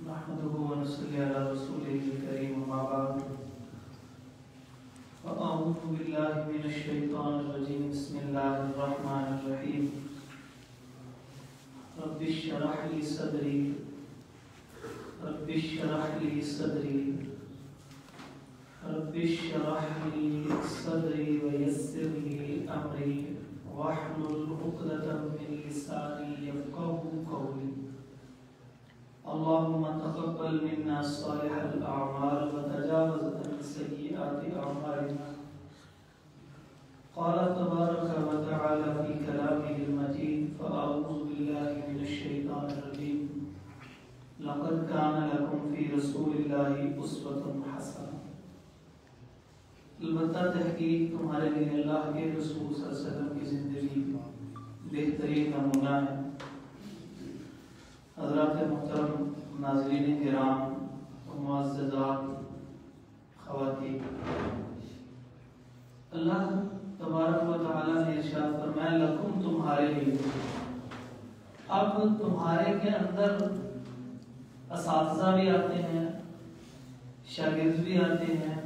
نحمده ونصلي على رسوله الكريم أما بعد فأعوذ بالله من الشيطان الرجيم بسم الله الرحمن الرحيم رب اشرح لي صدري رب اشرح لي صدري رب اشرح لي صدري ويسر لي أمري واحلل عقدة من لساني يفقهوا قولي اللهم تقبل منا صالح الأعمال وتجاوز عن سيئات أعمالنا. قال تبارك وتعالى في كلامه المجيد فأعوذ بالله من الشيطان الرجيم لقد كان لكم في رسول الله أسوة حسنة. البتہ تحقیق تمہارے لیے اللہ کے رسول صلی اللہ علیہ وسلم کی زندگی بہترین نمونہ ہے. حضرات محترم ناظرین کرام معززات خواتین، اللہ تبارک و تعالی نے ارشاد فرمایا لکم تمہارے لیے. اب تمہارے کے اندر اساتذہ بھی آتے ہیں، شاگرد بھی آتے ہیں،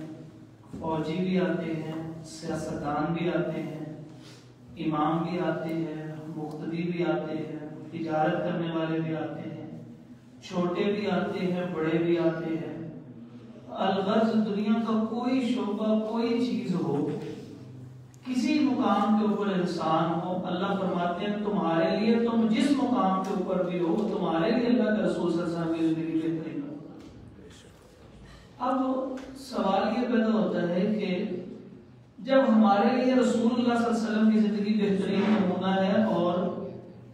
فوجی بھی آتے ہیں، سیاستدان بھی آتے ہیں، امام بھی آتے ہیں، مقتدی بھی آتے ہیں، تجارت کرنے والے بھی آتے ہیں، چھوٹے بھی آتے ہیں، بڑے بھی آتے ہیں. الغرض دنیا کا کوئی شعبہ کوئی چیز ہو، کسی مقام کے اوپر انسان ہو، اللہ فرماتے ہیں تمہارے لیے تم جس مقام کے اوپر بھی ہو تمہارے لیے اللہ کے رسول صلی اللہ علیہ وسلم کی زندگی بہترین ہو. اب سوال یہ پیدا ہوتا ہے کہ جب ہمارے لیے رسول اللہ صلی اللہ علیہ وسلم کی زندگی بہترین نمونہ ہے اور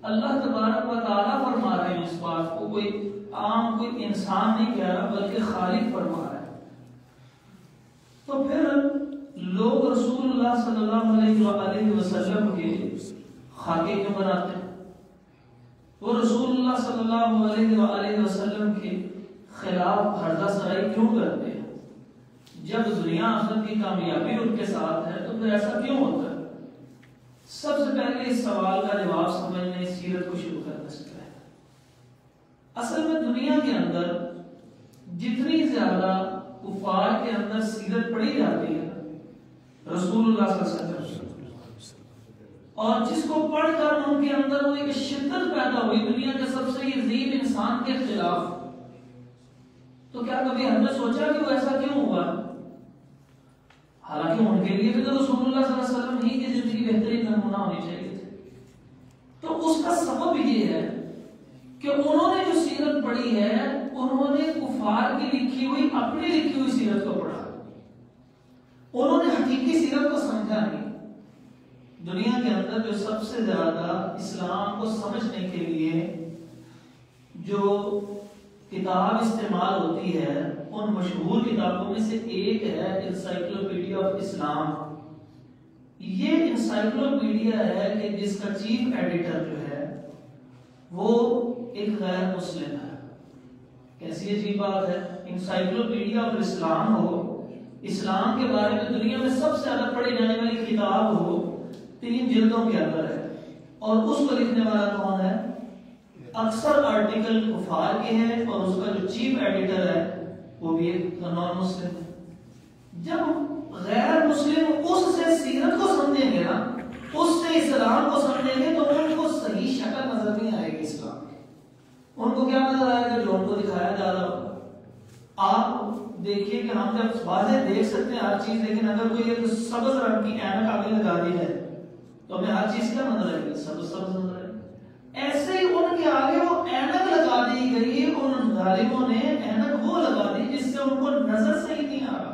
اللہ تبارک و تعالیٰ فرما رہے ہیں اس بات کو، کوئی عام کوئی انسان نہیں کہہ رہا بلکہ خالق فرما رہا ہے، تو پھر لوگ رسول اللہ صلی اللہ علیہ وآلہ وسلم کے خاکے کیوں بناتے ہیں؟ وہ رسول اللہ صلی اللہ علیہ وآلہ وسلم کے خلاف پردہ سرائی کیوں کرتے ہیں؟ جب دنیا آخرت کی کامیابی ان کے ساتھ ہے تو پھر ایسا کیوں ہوتا ہے؟ سب سے پہلے اس سوال کا جواب سمجھنے سیرت کو شروع کرنا سکتا ہے. اصل میں دنیا کے اندر جتنی زیادہ کفار کے اندر سیرت پڑھی جاتی ہے رسول اللہ صلی اللہ علیہ وسلم، اور جس کو پڑھ کر ان کے اندر وہ ایک شدت پیدا ہوئی دنیا کے سب سے عظیم انسان کے خلاف، تو کیا کبھی ہم نے سوچا کہ وہ ایسا کیوں ہوا؟ حالانکہ ان کے لیے بھی تو رسول اللہ صلی اللہ علیہ وسلم ہی کی زندگی بہترین نمونہ ہونی چاہیے تھی. تو اس کا سبب یہ ہے کہ انہوں نے جو سیرت پڑھی ہے انہوں نے کفار کی لکھی ہوئی اپنی لکھی ہوئی سیرت کو پڑھا، انہوں نے حقیقی سیرت کو سمجھا نہیں. دنیا کے اندر جو سب سے زیادہ اسلام کو سمجھنے کے لیے جو کتاب استعمال ہوتی ہے ان مشہور کتابوں میں سے ایک ہے انسائکلوپیڈیا آف اسلام. یہ انسائکلوپیڈیا ہے کہ جس کا چیف ایڈیٹر جو ہے وہ ایک غیر مسلم ہے. کیسی عجیب بات ہے، انسائکلوپیڈیا آف اسلام ہو، اسلام کے بارے میں دنیا میں سب سے زیادہ پڑھی جانے والی کتاب ہو، 3 جلدوں کے اندر ہے، اور اس کو لکھنے والا کون ہے؟ اکثر آرٹیکل کفار کے ہیں اور اس کا جو چیف ایڈیٹر ہے وہ بھی ایک نان مسلم ہے. جب غیر مسلم اس سے سیرت کو سمجھیں گے نا، اس سے اسلام کو سمجھیں گے، تو ان کو صحیح شکل نظر نہیں آئے گی اسلام کی. ان کو کیا نظر آئے گا؟ جو ان کو دکھایا جا رہا ہوگا. آپ دیکھیے کہ ہم جب واضح دیکھ سکتے ہیں ہر چیز، لیکن اگر کوئی ایک سبز رنگ کی اینک آگے لگا دی ہے تو ہمیں ہر چیز کیا نظر آئے گی؟ سبز نظر آئے گی. ایسے ہی ان کے آگے وہ اینک لگا دی گئی، ان ظالموں نے اینک وہ لگا دی جس سے ان کو نظر صحیح نہیں آ رہا.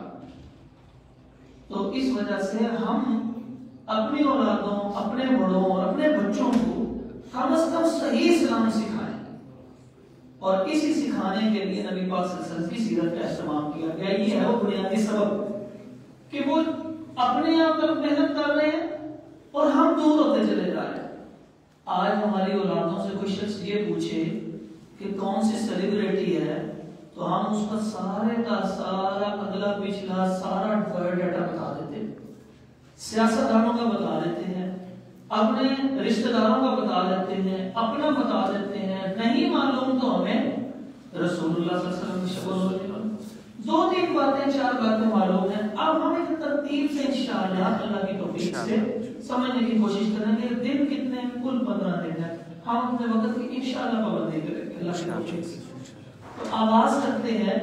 تو اس وجہ سے ہم اپنی اولادوں، اپنے بڑوں اور اپنے بچوں کو کم از کم صحیح اسلام سکھائیں، اور اسی سکھانے کے لیے نبی پاک صلی اللہ علیہ وسلم کی سیرت کا اہتمام کیا گیا. یہ ہے وہ بنیادی سبب کہ وہ اپنے آپ پر محنت کر رہے ہیں اور ہم دور ہوتے چلے جا رہے ہیں. آج ہماری اولادوں سے کوئی شخص یہ پوچھے کہ کون سی سیلیبریٹی ہے تو ہم اس کا سارے کا سارا اگلا پچھلا سارا ڈیٹا بتا دیتے ہیں. سیاستدانوں کا بتا دیتے ہیں، اپنے رشتہ داروں کا بتا دیتے ہیں، اپنا بتا دیتے ہیں. نہیں معلوم تو ہمیں رسول اللہ اللہ صلی اللہ علیہ وسلم کی شب و روز کے بارے میں 2-3 باتیں 4 باتیں معلوم ہیں. اب ہم ایک ترتیب سے انشاءاللہ اللہ کی توفیق سے سمجھنے کی کوشش کریں گے. دن کتنے ہیں؟ کل 15 دن ہے. ہم اپنے وقت کی انشاءاللہ پابندی کریں گے اللہ کی توفیق سے. تو آغاز کرتے ہیں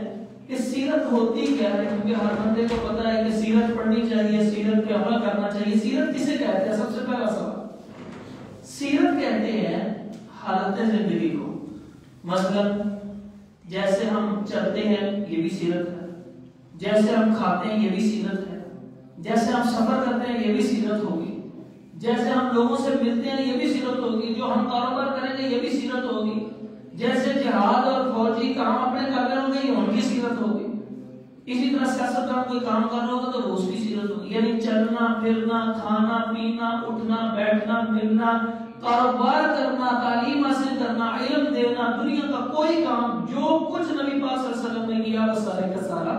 کہ سیرت ہوتی کیا ہے، کیونکہ ہر بندے کو پتہ ہے کہ سیرت پڑھنی چاہیے، سیرت پہ عمل کرنا چاہیے. سیرت کسے کہتے ہیں؟ سب سے پہلا سوال. سیرت کہتے ہیں حالت زندگی کو. مثلا جیسے ہم چلتے ہیں یہ بھی سیرت ہے، جیسے ہم کھاتے ہیں یہ بھی سیرت ہے، جیسے ہم سفر کرتے ہیں یہ بھی سیرت ہوگی، جیسے ہم لوگوں سے ملتے ہیں یہ بھی سیرت ہوگی، جو ہم کاروبار کریں گے یہ بھی سیرت ہوگی، جیسے جہاد اور فوجی کام اپنے کر رہے ہوں گے یہ ان کی سیرت ہوگی. اسی طرح سیاستدان کوئی کام کر رہا ہوگا تو وہ اس کی سیرت ہوگی. یعنی چلنا پھرنا، کھانا پینا، اٹھنا بیٹھنا، ملنا، کاروبار کرنا، تعلیم حاصل کرنا، علم دینا، دنیا کا کوئی کام جو کچھ نبی پاک صلی اللہ علیہ وسلم نے کیا وہ سارے کا سارا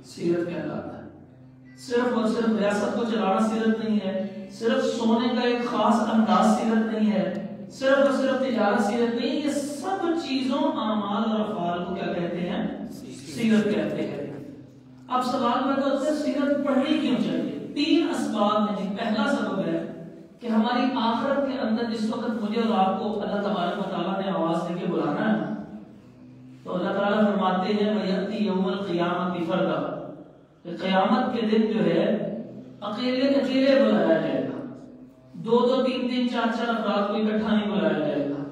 سیرت کہلاتا ہے. صرف اور صرف ریاست کو چلانا سیرت نہیں ہے، صرف سونے کا ایک خاص انداز سیرت نہیں ہے، صرف اور صرف تجارت سیرت نہیں. یہ سب چیزوں اعمال اور افعال کو کیا کہتے ہیں؟ سیرت کہتے ہیں. اب سوال پیدا ہوتا ہے سیرت پڑھنی کیوں چاہیے؟ 3 اسباب ہیں. پہلا سبب ہے کہ ہماری آخرت کے اندر جس وقت مجھے اور آپ کو اللہ تبارک و تعالیٰ نے آواز دے کے بلانا ہے تو اللہ تعالیٰ فرماتے ہیں وَيَأْتِي يَوْمَ الْقِيَامَةِ فَرْدًا، کہ قیامت کے دن جو ہے اکیلے اکیلے بلایا جائے گا. 2-2 3-3 4-4 افراد کو اکٹھا نہیں بلایا جائے گا.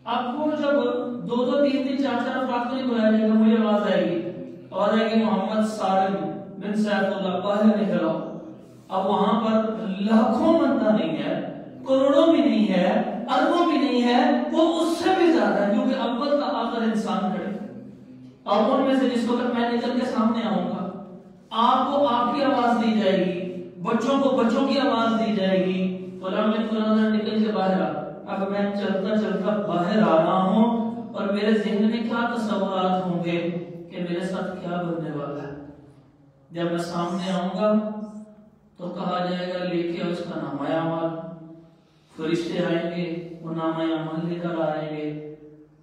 اب وہ جب 2-2 3-3 4-4 افراد کو نہیں بلایا جائے گا، مجھے آواز آئے گی اور آئے گی محمد سالم بن سیف اللہ باہر نکل آؤ. اب وہاں پر لاکھوں بندہ نہیں ہے، کروڑوں بھی نہیں ہے، اربوں بھی نہیں ہے، وہ اس سے بھی زیادہ ہے کیونکہ اول کا آخر انسان کھڑے. اور ان میں سے جس وقت میں نکل کے سامنے آؤں گا آپ کو آپ کی آواز دی جائے گی، بچوں کو بچوں کی آواز دی جائے گی. فلاں میں فلاں نکل کے باہر آ. اب میں چلتا چلتا باہر آ رہا ہوں اور میرے ذہن میں کیا تصورات ہوں گے کہ میرے ساتھ کیا بننے والا ہے. جب میں سامنے آؤں گا تو کہا جائے گا لے کے اس کا نامہ اعمال. فرشتے آئیں گے وہ نامہ اعمال لے کر آئیں گے.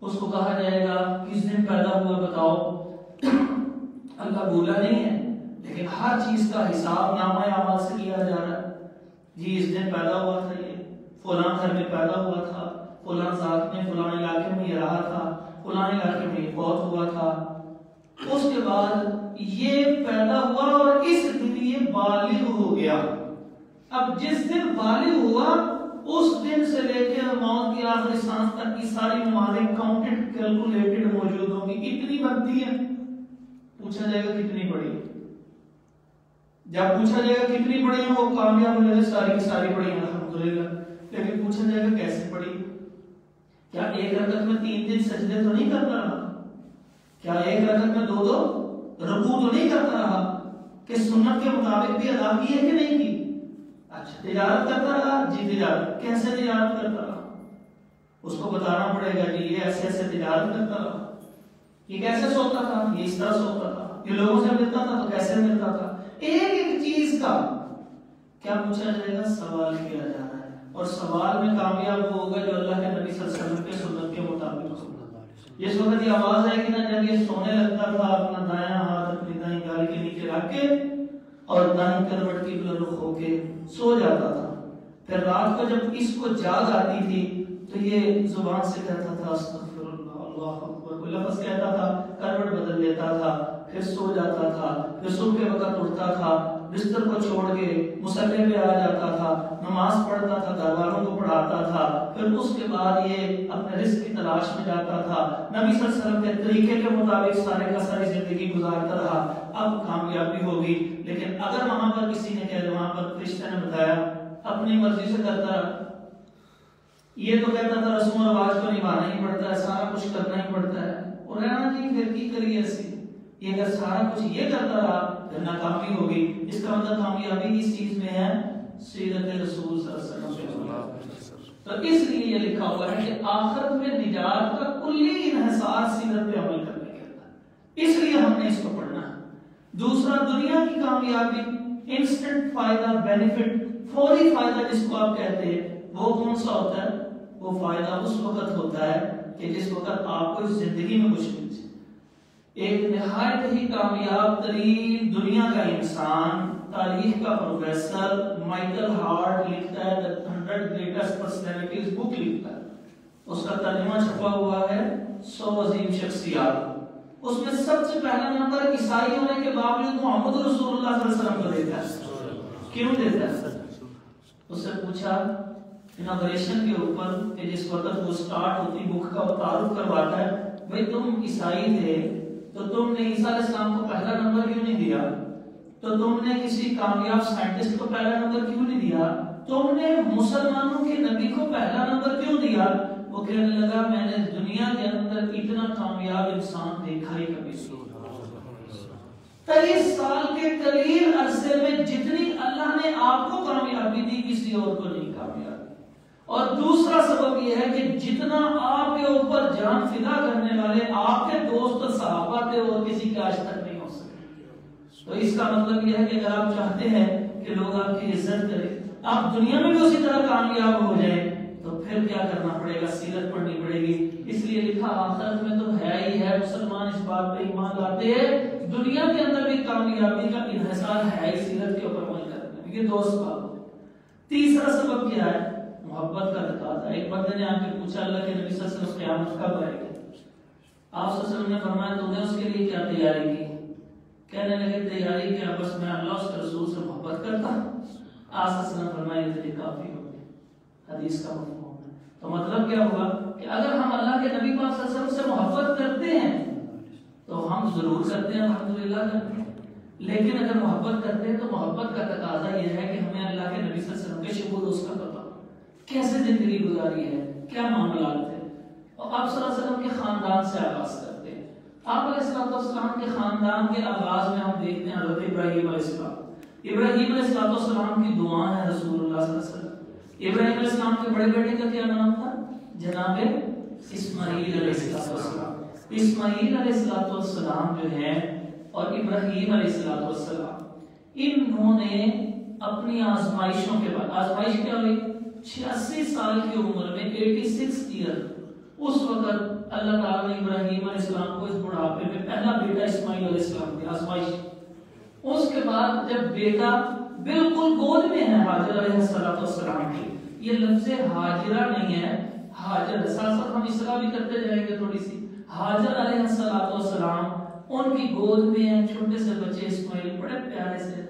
اس کو کہا جائے گا کس دن پیدا ہوا بتاؤ. اللہ بولا نہیں ہے لیکن ہر چیز کا حساب نامہ اعمال سے کیا جا رہا ہے. جی اس دن پیدا ہوا تھا، یہ فلاں گھر میں پیدا ہوا تھا، فلاں ذات میں فلاں علاقے میں یہ رہا تھا، فلاں علاقے میں یہ فوت ہوا تھا. اس کے بعد یہ پیدا ہوا اور اس دن یہ بالغ ہو گیا. اب جس دن بالغ ہوا اس دن سے لے کے موت کی آخری سانس تک کی ساری ممالک کاؤنٹڈ کیلکولیٹڈ موجود ہوں گی. کتنی بنتی ہے؟ پوچھا جائے گا کتنی بڑی. جب پوچھا جائے گا کتنی بڑی ہے وہ کامیاب ہو جائے ساری کی ساری بڑی ہیں الحمدللہ. لیکن پوچھا جائے گا کیسے پڑھی؟ کیا ایک رکعت میں 3 دن سجدے تو نہیں کرتا رہا؟ کیا ایک رکعت میں 2 رکوع تو نہیں کرتا رہا کہ سنت کے مطابق بھی ادا کی ہے کہ نہیں کی؟ اچھا تجارت کرتا رہا؟ جی تجارت. کیسے تجارت کرتا رہا؟ اس کو بتانا پڑے گا جی یہ ایسے ایسے تجارت کرتا رہا. یہ کیسے سوتا تھا؟ یہ اس طرح سوتا تھا. یہ لوگوں سے ملتا تھا تو کیسے ملتا تھا؟ ایک ایک چیز کا کیا پوچھا جائے گا؟ سوال کیا جا رہا ہے. اور سوال میں کامیاب ہوگا جو اللہ کے نبی صلی اللہ علیہ وسلم کے سنت کے مطابق ہوگا. جس وقت یہ آواز آئے گی نا جب یہ سونے لگتا تھا اپنا دایاں ہاتھ اپنی دائیں گال کے نیچے رکھ کے اور دائیں کروٹ کی رخ ہو کے سو جاتا تھا. پھر رات کو جب اس کو جاگ آتی تھی تو یہ زبان سے کہتا تھا استغفر اللہ، اللہ اکبر، کوئی لفظ کہتا تھا، کروٹ بدل لیتا تھا، پھر سو جاتا تھا. پھر صبح کے وقت اٹھتا تھا، بستر کو چھوڑ کے مصلی پہ آ جاتا تھا، نماز پڑھتا تھا، گھر والوں کو پڑھاتا تھا. پھر اس کے بعد یہ اپنے رزق کی تلاش میں جاتا تھا. نبی صلی اللہ علیہ وسلم کے طریقے کے مطابق سارے کا ساری زندگی گزارتا رہا. اب کامیابی ہوگی. لیکن اگر وہاں پر کسی نے کہا، وہاں پر فرشتے نے بتایا اپنی مرضی سے کرتا رہا. یہ تو کہتا تھا رسم و رواج کو نبھانا ہی پڑتا ہے، سارا کچھ کرنا ہی پڑتا ہے. اور رہنا جی پھر کی کریے ایسی. یہ اگر سارا کچھ یہ کرتا رہا پھر ناکامی ہوگی. اس کا مطلب کامیابی اس چیز میں ہے سیرت رسول صلی اللہ علیہ وسلم. تو اس لیے یہ لکھا ہوا ہے کہ آخرت میں نجات کا کلی انحصار سیرت پہ عمل کرنے کے اندر. اس لیے ہم نے اس کو پڑھنا ہے. دوسرا دنیا کی کامیابی، انسٹنٹ فائدہ، بینیفٹ، فوری فائدہ جس کو آپ کہتے ہیں، وہ کون سا ہوتا ہے؟ وہ فائدہ اس وقت ہوتا ہے کہ جس وقت آپ کو اس زندگی میں کچھ مل جائے. ایک نہایت ہی کامیاب ترین دنیا کا انسان، تاریخ کا پروفیسر مائیکل ہارٹ لکھتا ہے The 100 Greatest Personalities بک لکھتا ہے، اس کا ترجمہ چھپا ہوا ہے 100 عظیم شخصیات۔ اس میں سب سے پہلا نمبر عیسائی ہونے کے باوجود محمد رسول اللہ صلی اللہ علیہ وسلم کو دیتا ہے۔ کیوں دیتا ہے؟ اس سے پوچھا اناگریشن کے اوپر کہ جس وقت وہ سٹارٹ ہوتی بک کا وہ تعارف کرواتا ہے، بھئی تم عیسائی تھے تو تم نے عیسیٰ علیہ السلام کو پہلا نمبر کیوں نہیں دیا؟ تو تم نے کسی کامیاب سائنٹسٹ کو پہلا نمبر کیوں نہیں دیا؟ تم نے مسلمانوں کے نبی کو پہلا نمبر کیوں دیا؟ وہ کہنے لگا میں نے دنیا کے اندر اتنا کامیاب انسان دیکھا ہی کبھی نہیں۔ 23 سال کے قلیل عرصے میں جتنی اللہ نے آپ کو کامیابی دی کسی اور کو نہیں کامیابی۔ اور دوسرا سبب یہ ہے کہ جتنا آپ کے اوپر جان فدا کرنے والے آپ کے دوست اور صحابہ تھے اور کسی کے آج تک نہیں ہو سکے۔ تو اس کا مطلب یہ ہے کہ اگر آپ چاہتے ہیں کہ لوگ آپ کی عزت کریں، آپ دنیا میں بھی اسی طرح کامیاب ہو جائیں، تو پھر کیا کرنا پڑے گا؟ سیرت پڑھنی پڑے گی۔ اس لیے لکھا آخرت میں تو ہے ہی ہے، مسلمان اس بات پہ ایمان لاتے ہیں، دنیا کے اندر بھی کامیابی کا انحصار ہے ہی سیرت کے اوپر عمل کرنے میں۔ یہ دو سبب۔ تیسرا سبب کیا ہے؟ محبت کا تقاضا۔ ایک بندے نے آ کے پوچھا اللہ کے نبی صلی اللہ علیہ وسلم قیامت کب آئے گی؟ آپ صلی اللہ علیہ وسلم نے فرمایا تم نے اس کے لیے کیا تیاری کی؟ کہنے لگے تیاری کیا؟ بس میں اللہ اس کے رسول سے محبت کرتا ہوں۔ آپ صلی اللہ علیہ وسلم فرمایا یہ تیری کافی ہوگی۔ حدیث کا مفہوم ہے۔ تو مطلب کیا ہوا کہ اگر ہم اللہ کے نبی پاک صلی اللہ علیہ وسلم سے محبت کرتے ہیں تو ہم ضرور کرتے ہیں، الحمدللہ کرتے ہیں، لیکن اگر محبت کرتے ہیں تو محبت کا تقاضا یہ ہے کہ ہمیں اللہ کے نبی صلی اللہ علیہ وسلم کے شمول اس کا پتہ، کیسے زندگی گزاری ہے، کیا معاملات تھے۔ اور آپ صلی اللہ علیہ وسلم کے خاندان سے آغاز کرتے ہیں۔ آپ علیہ السلام کے خاندان کے آغاز میں ہم دیکھتے ہیں حضرت ابراہیم علیہ السلام۔ ابراہیم علیہ السلام کی دعا ہے رسول اللہ صلی اللہ علیہ وسلم۔ ابراہیم علیہ السلام کے بڑے بیٹے کا کیا نام تھا؟ جناب اسماعیل علیہ السلام۔ اسماعیل علیہ السلام جو ہے اور ابراہیم علیہ السلام، انہوں نے اپنی آزمائشوں کے بعد، آزمائش کیا ہوئی؟ 86 سال کی عمر میں 86 ایئر، اس وقت اللہ تعالیٰ نے ابراہیم علیہ السلام کو اس بڑھاپے میں پہلا بیٹا اسماعیل علیہ السلام کی آزمائش۔ اس کے بعد جب بیٹا بالکل گود میں ہے حاجر علیہ السلام کی، یہ لفظ حاجرہ نہیں ہے، حاجر، ساتھ ساتھ ہم اصلاح بھی کرتے جائیں گے تھوڑی سی۔ حاجر علیہ السلام ان کی گود میں ہیں، چھوٹے سے بچے اسماعیل بڑے پیارے سے،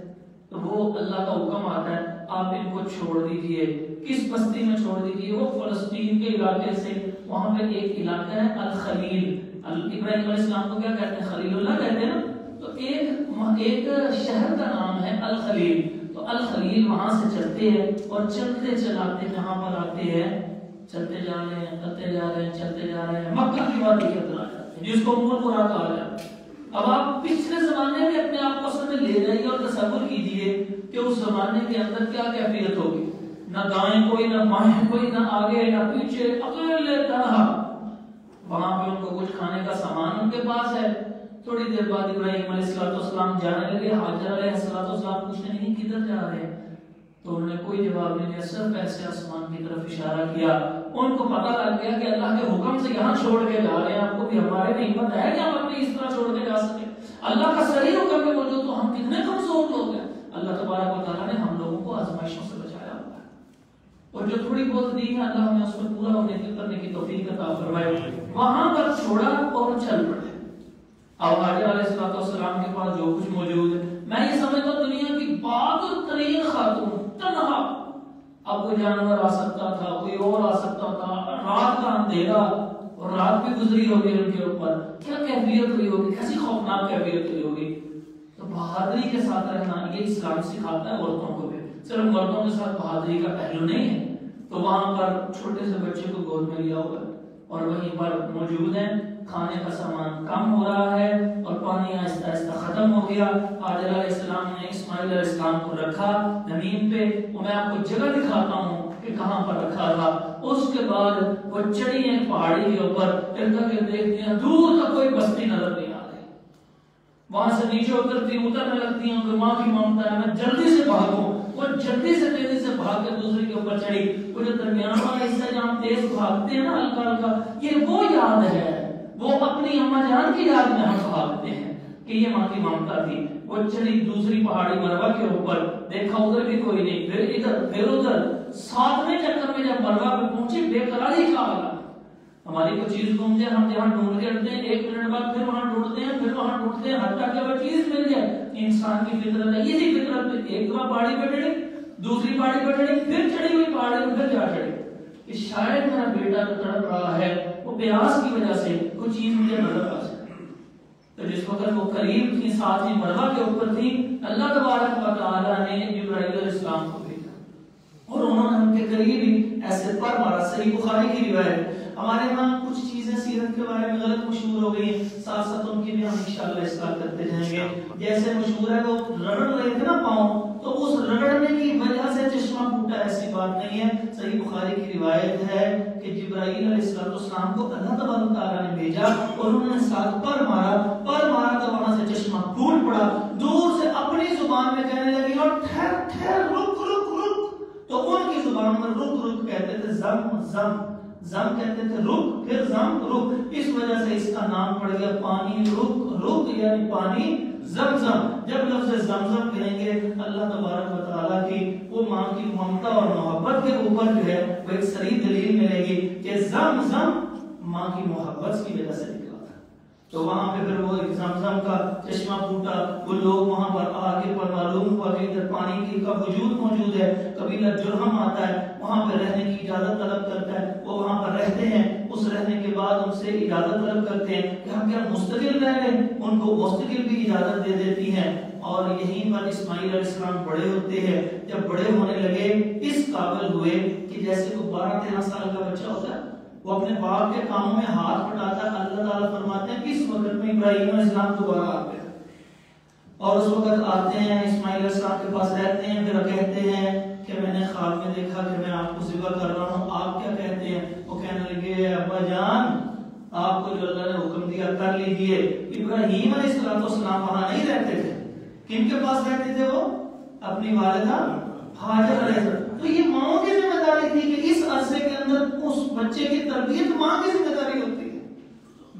تو وہ اللہ کا حکم آتا ہے آپ ان کو چھوڑ دیجئے۔ کس بستی میں چھوڑ دیجئے؟ وہ فلسطین کے علاقے سے، وہاں پہ ایک علاقہ ہے الخلیل۔ ابراہیم علیہ السلام کو کیا کہتے ہیں؟ خلیل اللہ کہتے ہیں نا، تو ایک شہر کا نام ہے الخلیل۔ تو الخلیل وہاں سے چلتے ہیں اور چلتے چلاتے جہاں پر آتے ہیں، چلتے جا رہے ہیں، چلتے جا رہے ہیں، چلتے جا رہے ہیں، مکہ کی وادی کے اندر آ جاتے ہیں جس کو ام القریٰ کہا جاتا ہے۔ اب آپ پچھلے زمانے میں اپنے آپ کو اصل میں لے جائیے اور تصور کیجئے کہ اس زمانے کے اندر کیا کیفیت ہوگی، نہ دائیں کوئی، نہ بائیں کوئی، نہ آگے نہ پیچھے، اکیلے تنہا۔ وہاں پہ ان کو کچھ کھانے کا سامان ان کے پاس ہے۔ تھوڑی دیر بعد ابراہیم علیہ السلام جانے لگے، حاجر علیہ السلام پوچھنے نہیں کدھر جا رہے ہیں؟ تو انہوں نے کوئی جواب نہیں دیا، صرف ایسے آسمان کی طرف اشارہ کیا۔ ان کو پتہ لگ گیا کہ اللہ کے حکم سے یہاں چھوڑ کے جا رہے ہیں، آپ کو بھی ہمارے نہیں پتہ ہے کہ ہم اپنی اس طرح چھوڑ کے جا سکیں؟ اللہ کا صحیح حکم میں موجود تو ہم کتنے کمزور لوگ ہیں۔ اللہ تبارک و تعالیٰ نے ہم لوگوں کو آزمائشوں سے بچایا ہوتا ہے، اور جو تھوڑی بہت دی ہے اللہ ہمیں اس میں پورا ہونے کی توفیق عطا فرمائے۔ وہاں پر چھوڑا اور چل پڑے۔ اب حاجر علیہ السلام کے پاس جو کچھ موجود ہے، میں یہ سمجھتا ہوں دنیا کی بہادر ترین خاتون تنہا، اب کوئی جانور آ سکتا تھا، کوئی اور آ سکتا تھا، رات کا اندھیرا اور رات بھی گزری ہوگی ان کے اوپر، کیا کیفیت ہوئی ہوگی، کیسی خوفناک کیفیت ہوئی ہوگی۔ تو بہادری کے ساتھ رہنا یہ اسلام سکھاتا ہے عورتوں کو بھی، صرف مردوں کے ساتھ بہادری کا پہلو نہیں ہے۔ تو وہاں پر چھوٹے سے بچے کو گود میں لیا ہوا اور وہیں پر موجود ہیں، کھانے کا سامان کم ہو رہا ہے اور پانی آہستہ آہستہ ختم ہو گیا۔ حاجر علیہ السلام نے اسماعیل علیہ السلام کو رکھا زمین پہ، اور میں آپ کو جگہ دکھاتا ہوں کہ کہاں پر رکھا تھا۔ اس کے بعد وہ چڑھی ایک پہاڑی کے اوپر، دیکھتے ہیں دور تک کوئی بستی نظر نہیں آ رہی، وہاں سے نیچے اترنے لگتی ہیں کہ ماں کی ممتا ہے میں جلدی سے بھاگوں۔ وہ جلدی سے تیزی سے بھاگ کے دوسرے کے اوپر چڑھی۔ وہ جو درمیان والا حصہ جہاں تیز بھاگتے ہیں نا ہلکا ہلکا، یہ وہ یاد ہے، وہ اپنی اماں جان کی یاد میں ہم بھاگتے ہیں کہ یہ ماں کی ممتا تھی. وہ چڑھی دوسری پہاڑی مروا کے اوپر, دیکھا ادھر بھی کوئی نہیں, پھر ادھر پھر ادھر. 7ویں چکر میں جب مروا پہ پہنچی بے قراری کا حال. ہماری کوئی چیز گم جائے ہم جہاں ڈھونڈ کے رکھتے ہیں, 1 منٹ بعد پھر وہاں ڈھونڈتے ہیں, پھر وہاں ڈھونڈتے ہیں, حتیٰ کہ وہ چیز مل جائے. انسان کی فطرت ہے, یہ تھی فطرت پہ ایک دفعہ پہاڑی پہ چڑھی, دوسری پہاڑی پہ چڑھی, پھر چڑھی ہوئی پہاڑی پہ پھر جا چڑھی کہ شاید میرا بیٹا تو تڑپ رہا ہے, وہ پیاس کی وجہ سے کوئی چیز مجھے نظر آ سکے. تو جس وقت وہ قریب تھی, ساتھ ہی مروا کے اوپر تھی, اللہ تبارک و تعالیٰ نے جبرائیل علیہ السلام کو بھیجا اور انہوں نے ان کے قریب ہی ایسے پر مارا. صحیح بخاری کی روایت. ہمارے یہاں کچھ چیزیں سیرت کے بارے میں غلط مشہور ہو گئی ہیں, ساتھ ساتھ ان کی بھی ہم انشاءاللہ اصلاح کرتے جائیں گے. جیسے مشہور ہے وہ رگڑ رہے تھے نا پاؤں, تو اس رگڑنے کی وجہ سے چشمہ پھوٹا, ایسی بات نہیں ہے. صحیح بخاری کی روایت ہے کہ جبرائیل علیہ السلام کو اللہ تبارک تعالیٰ نے بھیجا اور انہوں نے ساتھ پر مارا تو وہاں سے چشمہ پھوٹ پڑا. دور سے اپنی زبان میں کہنے لگی اور ٹھہر ٹھہر, رک رک رک. تو ان کی زبان میں رک رک کہتے تھے, زم زم زم کہتے تھے رک, پھر زم رک. اس وجہ سے اس کا نام پڑ گیا پانی رک رک, یعنی پانی زمزم. جب لفظ زمزم کہیں گے اللہ تبارک و تعالیٰ کی وہ ماں کی ممتا اور محبت کے اوپر جو ہے وہ ایک صریح دلیل ملے گی کہ زمزم ماں کی محبت کی وجہ سے نکلا تھا. تو وہاں پہ پھر وہ زمزم کا چشمہ پھوٹا. وہ لوگ وہاں پر آگے پر معلوم ہوا کہ ادھر پانی کی کا وجود موجود ہے. قبیلہ جرہم آتا ہے, وہاں پہ رہنے کی اجازت طلب کرتا ہے, وہ وہاں پر رہتے ہیں. اس رہنے کے بعد ان سے اجازت طلب کرتے ہیں کہ ہم کیا مستقل رہ لیں, ان کو مستقل بھی اجازت دے دیتی ہیں. اور یہیں پر اسماعیل علیہ السلام بڑے ہوتے ہیں. جب بڑے ہونے لگے اس قابل ہوئے کہ جیسے کوئی 12-13 سال کا بچہ ہوتا ہے, وہ اپنے باپ کے کاموں میں ہاتھ بٹاتا ہے. اللہ تعالیٰ فرماتے ہیں اس وقت میں ابراہیم علیہ السلام دوبارہ آتے ہیں اور اس وقت آتے ہیں اسماعیل علیہ السلام کے پاس رہتے ہیں. پھر کہتے ہیں کہ میں نے خواب میں دیکھا کہ میں آپ کو ذبح کر رہا ہوں, آپ کیا کہتے ہیں؟ وہ کہنے لگے ابا جان آپ کو جو اللہ نے حکم دیا کر لیجئے. ابراہیم علیہ السلام وہاں نہیں رہتے تھے. کن کے پاس رہتے تھے؟ وہ اپنی والدہ ہاجر علیہ السلام. تو یہ ماں کی ذمہ داری تھی کہ اس عرصے کے اندر اس بچے کی تربیت ماں کی ذمہ داری ہوتی ہے.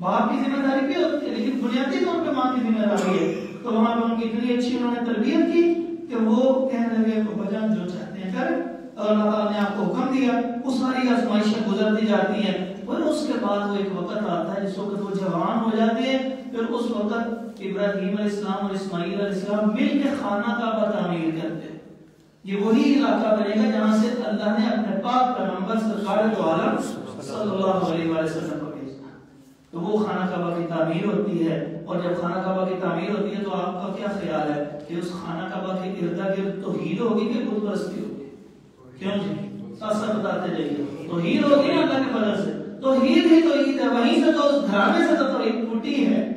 باپ کی ذمہ داری بھی ہوتی ہے لیکن بنیادی طور پہ ماں کی ذمہ داری ہے. تو وہاں پہ ان کی اتنی اچھی انہوں نے تربیت کی کہ وہ کہنے لگے ابا جان جو چاہتے ہیں کریں, اور اللہ تعالیٰ نے آپ کو حکم دیا. وہ ساری آزمائشیں گزرتی جاتی ہیں. اور اس کے بعد وہ ایک وقت آتا ہے جس وقت وہ جوان ہو جاتے ہیں. پھر اس وقت ابراہیم علیہ السلام اور اسماعیل علیہ السلام مل کے خانہ کعبہ تعمیر کرتے ہیں. یہ وہی علاقہ بنے گا جہاں سے اللہ نے اپنے پاک پیغمبر سرکار دو عالم صلی اللہ علیہ وسلم کو بھیجا. تو وہ خانہ کعبہ کی تعمیر ہوتی ہے. اور جب خانہ کعبہ کی تعمیر ہوتی ہے تو آپ کا کیا خیال ہے کہ اس خانہ کعبہ کے ارد گرد توحید ہوگی کہ بت پرستی ہوگی؟ کیوں جی ساتھ ساتھ بتاتے جائیے. توحید ہوگی نا اللہ کے فضل سے. توحید ہی توحید ہے. وہیں سے تو اس گھرانے سے تو توحید ٹوٹی ہے.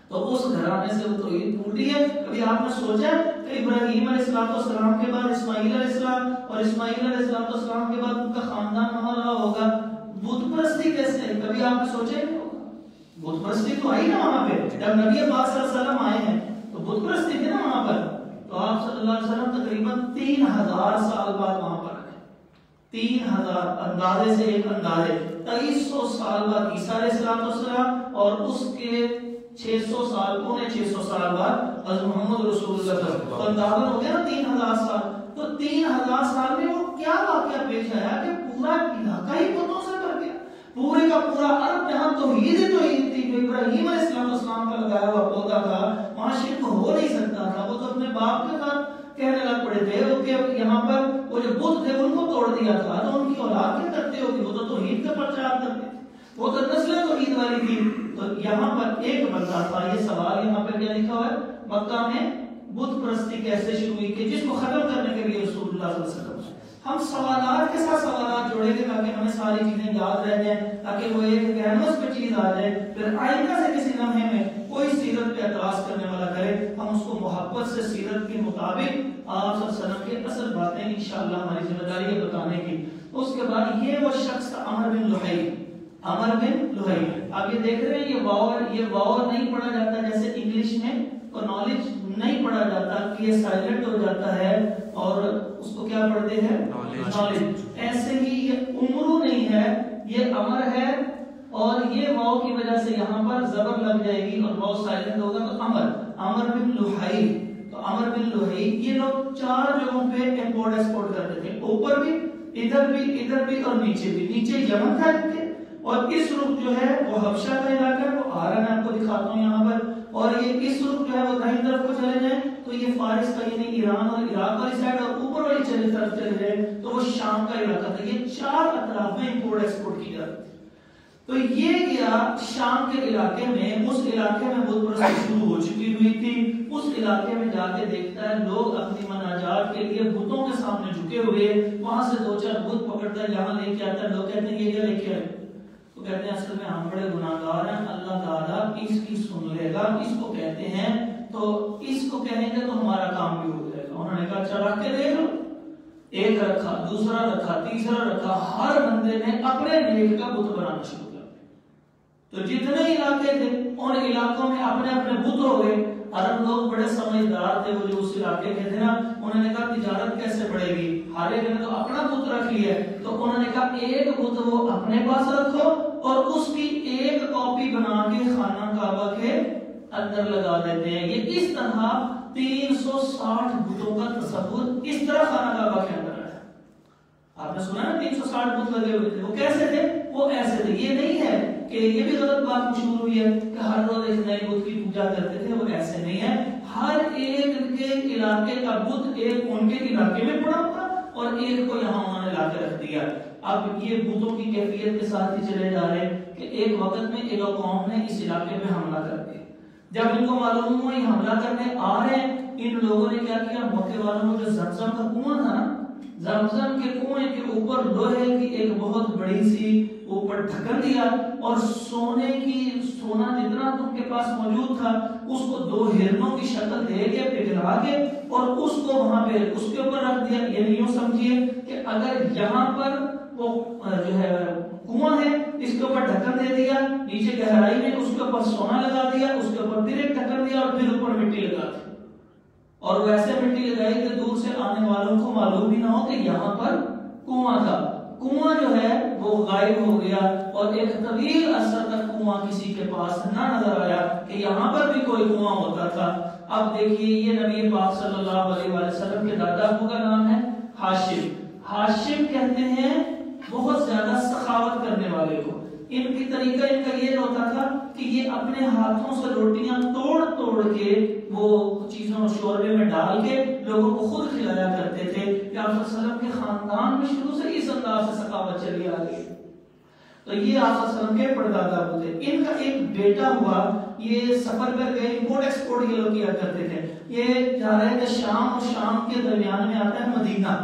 تو اس گھرانے سے وہ توحید ٹوٹی ہے. کبھی آپ نے سوچا کہ ابراہیم علیہ السلام کے بعد اسماعیل علیہ السلام اور اسماعیل علیہ السلام کے بعد ان کا خاندان وہاں رہا ہوگا, بت پرستی کیسے ہے؟ کبھی آپ نے سوچا نہیں ہوگا. بت پرستی تو آئی نا وہاں پہ. جب نبی پاک صلی اللہ علیہ وسلم آئے ہیں تو بت پرستی تھی نا وہاں پر. تو آپ صلی اللہ علیہ وسلم تقریباً 3000 سال بعد وہاں پر آئے. 3000 اندازے سے ایک اندازے 2300 سال بعد عیسیٰ علیہ السلام اور اس کے 600 سال پونے 600 سال بعد حضرت محمد رسول اللہ صلی اللہ علیہ وسلم. تو اندازہ ہو گیا نا 3000 سال. تو 3000 سال میں وہ کیا واقعہ پیش آیا کہ پورا علاقہ ہی بتوں سے بھر گیا. پورے کا پورا عرب جہاں توحید تھی, جو ابراہیم علیہ السلام کا لگایا ہوا پودا تھا, وہاں شرک ہو نہیں سکتا تھا. وہ تو اپنے باپ کے ساتھ کہنے لگ پڑے تھے کہ یہاں پر وہ جو بت تھے ان کو توڑ دیا تھا تو ان کی اولاد کیا کرتے ہوگی؟ وہ تو توحید کا پرچار کرتے تھے, وہ تو نسل توحید والی تھی. تو یہاں پر ایک بندہ تھا. یہ سوال یہاں پہ کیا لکھا ہوا ہے, مکہ میں بت پرستی کیسے شروع ہوئی, کہ جس کو ختم کرنے کے لیے رسول اللہ صلی اللہ علیہ وسلم. ہم سوالات کے ساتھ سوالات جوڑیں گے تاکہ ہمیں ساری چیزیں یاد رہ جائیں, تاکہ وہ ایک گہنوس پہ چیز آ جائے. پھر آئندہ سے کسی لمحے میں کوئی سیرت پہ اعتراض کرنے والا کرے, ہم اس کو محبت سے سیرت کے مطابق آپ صلی اللہ علیہ وسلم کے اصل باتیں انشاءاللہ ہماری ذمہ داری ہے بتانے کی. اس کے بعد یہ وہ شخص تھا عمر بن لحی. عمر بن لحی, آپ یہ دیکھ رہے ہیں یہ واو نہیں پڑھا جاتا جیسے انگلش میں تو نالج نہیں پڑھا جاتا کہ یہ سائلنٹ ہو جاتا ہے اور اس کو کیا پڑھتے ہیں نالج. ایسے ہی یہ عمرو نہیں ہے, یہ امر ہے اور یہ واو کی وجہ سے یہاں پر زبر لگ جائے گی اور واو سائلنٹ ہوگا تو عمر بن لحی. تو عمر بن لحی یہ لوگ 4 جگہوں پہ امپورٹ ایکسپورٹ کرتے تھے, اوپر بھی, ادھر بھی اور نیچے بھی. نیچے یمن تھا ان کے, اور اس رخ جو ہے وہ حبشہ کا علاقہ ہے, وہ آ رہا ہے, آپ کو دکھاتا ہوں یہاں پر. اور یہ اس رخ جو ہے وہ دائیں طرف کو چلے جائیں تو یہ فارس کا یعنی ایران اور عراق والی سائڈ, اور اوپر والی چلی طرف چلے جائیں تو وہ شام کا علاقہ تھا. یہ 4 اطراف میں امپورٹ ایکسپورٹ کی جاتی تھی. تو یہ گیا شام کے علاقے میں, اس علاقے میں بت پرستی شروع ہو چکی ہوئی تھی. اس علاقے میں جا کے دیکھتا ہے لوگ اپنی مناجات کے لیے بتوں کے سامنے جھکے ہوئے, وہاں سے 2-4 بت پکڑتا ہے, یہاں لے کے آتا ہے. لوگ کہتے ہیں یہ کیا لے کے آئے؟ تو کہتے ہیں اصل میں ہم بڑے گناہگار ہیں, اللہ تعالیٰ اس کی سن لے گا, اس کو کہتے ہیں, تو اس کو کہیں گے تو ہمارا کام بھی ہو جائے گا. انہوں نے کہا چلا کے دیکھ لو. ایک رکھا, دوسرا رکھا, تیسرا رکھا, ہر بندے نے اپنے نیک کا بت بنانا شروع کیا. تو جتنے علاقے تھے ان علاقوں میں اپنے اپنے بت ہو گئے. عرب لوگ بڑے سمجھدار تھے, وہ جو اس علاقے کے تھے نا, انہوں نے کہا تجارت کیسے بڑھے گی, ہر ایک نے تو اپنا بت رکھ لیا ہے. تو انہوں نے کہا ایک بت وہ اپنے پاس رکھو اور اس کی ایک کاپی بنا کے خانہ کعبہ کے اندر لگا دیتے ہیں. یہ اس طرح 360 بتوں کا تصور اس طرح خانہ کعبہ کے اندر ہے. آپ نے سنا نا 360 بت لگے ہوئے تھے. وہ کیسے تھے؟ وہ ایسے تھے. یہ نہیں ہے کہ یہ بھی غلط بات مشہور ہوئی ہے کہ ہر روز ایک نئے بت کی پوجا کرتے تھے, وہ ایسے نہیں ہے. ہر ایک کے علاقے کا بت ایک ان کے علاقے میں پڑا ہوا اور ایک کو یہاں انہوں نے لا کے رکھ دیا. اب یہ بتوں کی کیفیت کے ساتھ ہی چلے جا رہے ہیں کہ ایک وقت میں ایک قوم نے اس علاقے میں حملہ کر دیا. جب ان کو معلوم ہوا یہ حملہ کرنے آ رہے ہیں, ان لوگوں نے کیا کیا, مکے والوں کو جو زمزم کا کنواں تھا نا, زمزم کے کنویں کے اوپر لوہے کی ایک بہت بڑی سی اوپر ڈھکن دیا اور سونا جتنا تم کے پاس موجود تھا اس کو 2 ہرنوں کی شکل دے کے پگھلا کے اور اس کو وہاں پہ اس کے اوپر رکھ دیا. یعنی یوں سمجھیے کہ اگر یہاں پر وہ جو ہے کنواں ہے, اس کے اوپر ڈھکن دے دیا, نیچے گہرائی میں اس کے اوپر سونا لگا دیا, اس کے اوپر پھر ایک ڈھکن دیا اور پھر اوپر مٹی لگا دی. اور ویسے مٹی لگائی کہ دور سے آنے والوں کو معلوم بھی نہ ہو کہ یہاں پر کنواں تھا. کنواں جو ہے وہ غائب ہو گیا اور ایک طویل عرصہ تک کنواں کسی کے پاس نہ نظر آیا کہ یہاں پر بھی کوئی کنواں ہوتا تھا. اب دیکھیے یہ نبی پاک صلی اللہ علیہ وسلم کے دادا ابو کا نام ہے ہاشم. ہاشم کہتے ہیں بہت زیادہ سخاوت کرنے والے کو. ان کی طریقہ ان کا یہ ہوتا تھا کہ یہ اپنے ہاتھوں سے روٹیاں توڑ کے وہ چیزوں شوربے میں ڈال کے لوگوں کو خود کھلایا کرتے تھے. کہ آپ صلی اللہ علیہ وسلم کے خاندان میں شروع سے اس انداز سے سخاوت چلی آ گئی. تو یہ آپ صلی اللہ علیہ وسلم کے پردادا ابو تھے. ان کا ایک بیٹا ہوا, یہ سفر کر گئے, امپورٹ ایکسپورٹ یہ لوگ کیا کرتے تھے. یہ جا رہے تھے شام اور شام کے درمیان میں آتا ہے مدینہ,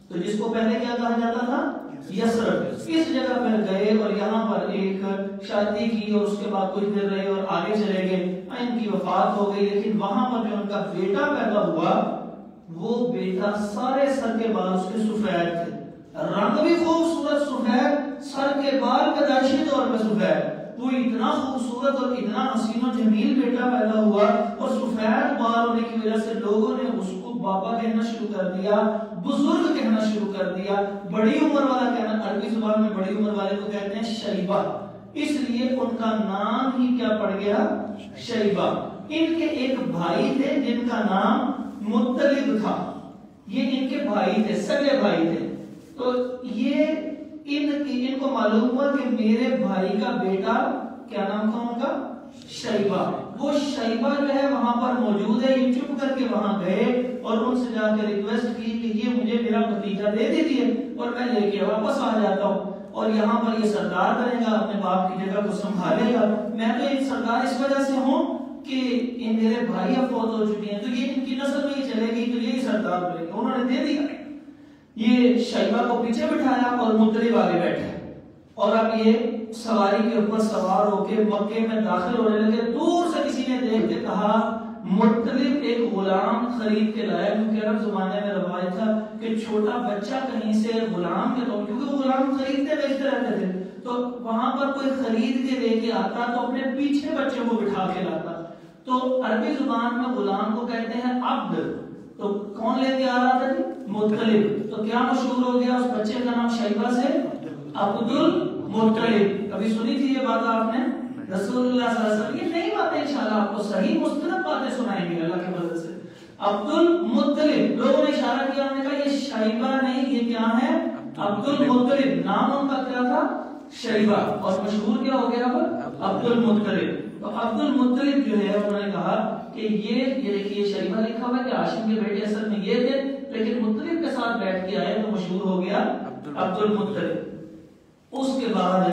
تو جس کو پہلے کیا کہا جاتا تھا یسرب. اس جگہ پر گئے اور یہاں پر ایک شادی کی اور اس کے بعد کچھ دیر رہے اور آگے چلے گئے. ان کی وفات ہو گئی, لیکن وہاں پر جو ان کا بیٹا پیدا ہوا وہ بیٹا سارے سر کے بال اس کے سفید تھے, رنگ بھی خوبصورت سفید, سر کے بال پیدائشی طور پہ سفید. وہ اتنا خوبصورت اور اتنا حسین و جمیل بیٹا پیدا ہوا اور سفید بال ہونے کی وجہ سے لوگوں نے اس کو بابا کہنا شروع کر دیا, بزرگ کہنا شروع کر دیا, بڑی عمر والا کہنا. عربی زبان میں بڑی عمر والے کو کہتے ہیں شیبہ, اس لیے ان کا نام ہی کیا پڑ گیا, شیبہ. ان کے ایک بھائی تھے جن کا نام مطلب تھا. یہ ان کے بھائی تھے, سگے بھائی تھے. تو یہ ان کو معلوم ہوا کہ میرے بھائی کا بیٹا کیا نام تھا ان کا, شیبہ. وہ شیبہ جو ہے وہاں پر موجود ہے. یہ چپ کر کے وہاں گئے اور ان سے جا کے ریکویسٹ کی کہ یہ مجھے میرا بھتیجا دے دیجیے اور میں لے کے واپس آ جاتا ہوں اور یہاں پر یہ سردار بنے گا, اپنے باپ کی جگہ کو سنبھالے گا. میں تو ایک سردار اس وجہ سے ہوں کہ میرے بھائی اب فوت ہو چکے ہیں, تو یہ ان کی نسل میں ہی چلے گی, تو یہی سردار بنے گا. انہوں نے دے دیا. یہ شیبہ کو پیچھے بٹھایا اور مطلب آگے بیٹھے اور اب یہ سواری کے اوپر سوار ہو کے مکے میں داخل ہونے لگے. دور سے کسی نے دیکھ کے کہا مطلب ایک غلام خرید کے لایا, کیونکہ عرب زمانے میں روایت تھا کہ چھوٹا بچہ کہیں سے غلام کے طور, کیونکہ وہ غلام خریدتے بیچتے رہتے تھے, تو وہاں پر کوئی خرید کے لے کے آتا تو اپنے پیچھے بچے کو بٹھا کے لاتا. تو عربی زبان میں غلام کو کہتے ہیں عبد. تو کون لے کے آ رہا تھا, مطلب. تو کیا مشہور ہو گیا اس بچے کا نام شیبہ سے, عبد مطلب. کبھی سنی تھی یہ بات آپ نے؟ رسول اللہ صلی اللہ علیہ وسلم یہ نئی باتیں انشاءاللہ آپ کو صحیح مستند باتیں سنائیں گے اللہ کی مدد سے. عبد المطلب. لوگوں نے اشارہ کیا, انہوں نے کہا یہ شیبہ نہیں, یہ کیا ہے؟ عبد المطلب. نام ان کا کیا تھا؟ شیبہ. اور مشہور کیا ہو گیا اب؟ عبد المطلب. تو عبد المطلب جو ہے انہوں نے کہا کہ یہ دیکھیے شیبہ لکھا ہوا ہے کہ ہاشم کے بیٹے اصل میں یہ تھے, لیکن مطلب کے ساتھ بیٹھ کے آئے تو مشہور ہو گیا عبد المطلب. اس کے بعد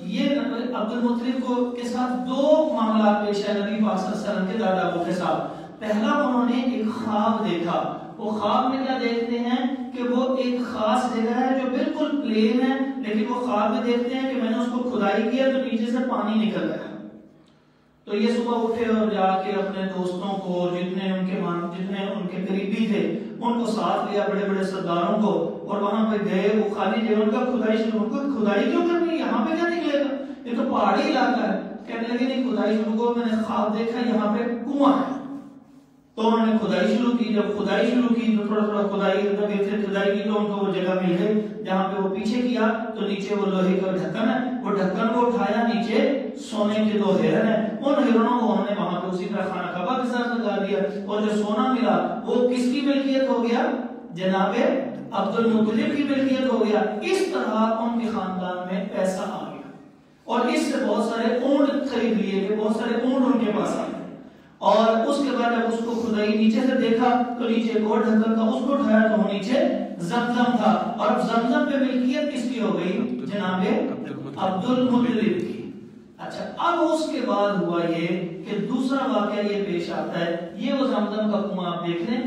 یہ عبد المطلب کو کے ساتھ دو معاملات پیش آئے نبی پاک صلی اللہ علیہ وسلم کے دادا ابو کے ساتھ. پہلا انہوں نے ایک خواب دیکھا. وہ خواب میں کیا دیکھتے ہیں کہ وہ ایک خاص جگہ ہے جو بالکل پلین ہے, لیکن وہ خواب میں دیکھتے ہیں کہ میں نے اس کو کھدائی کیا تو نیچے سے پانی نکل گیا. تو یہ صبح اٹھے اور جا کے اپنے دوستوں کو جتنے ان کے قریبی تھے ان کو ساتھ لیا, بڑے بڑے سرداروں کو, اور وہاں پہ گئے. وہ خالی جگہ ان کا کھدائی شروع. ان کو کھدائی کیوں کرنی, یہاں پہ کیا نکلے گا, یہ تو پہاڑی علاقہ ہے. کہنے لگے نہیں کھدائی شروع کرو, میں نے خواب دیکھا یہاں پہ کنواں ہے. تو انہوں نے کھدائی شروع کی. جب کھدائی شروع کی تو تھوڑا تھوڑا کھدائی کی تو ان کو وہ جگہ مل گئی جہاں پہ وہ پیچھے کیا تو نیچے وہ لوہے کا ڈھکن ہے. وہ ڈھکن کو اٹھایا, نیچے سونے کے دو ہرن ہیں. ان ہرنوں کو انہوں نے وہاں پہ اسی طرح خانہ کعبہ کے ساتھ لگا دیا, اور جو سونا ملا وہ کس کی ملکیت ہو گیا؟ جناب عبد المطلب کی ملکیت ہو گیا. اس طرح ان کے خاندان میں پیسہ آ گیا, اور اس سے بہت سارے اونٹ خرید لیے گئے, بہت سارے اونٹ ان کے پاس آ گئے. اور اس کے بعد جب اس کو کھدائی نیچے سے دیکھا تو نیچے ایک اور ڈھکن تھا, اس کو اٹھایا تو وہ نیچے زمزم تھا. اور اب زمزم پہ ملکیت کس کی ہو گئی؟ جناب عبد المطلب کی. اچھا, اب اس کے بعد ہوا یہ کہ دوسرا واقعہ یہ پیش آتا ہے. یہ وہ زمزم کا کنواں آپ دیکھ لیں.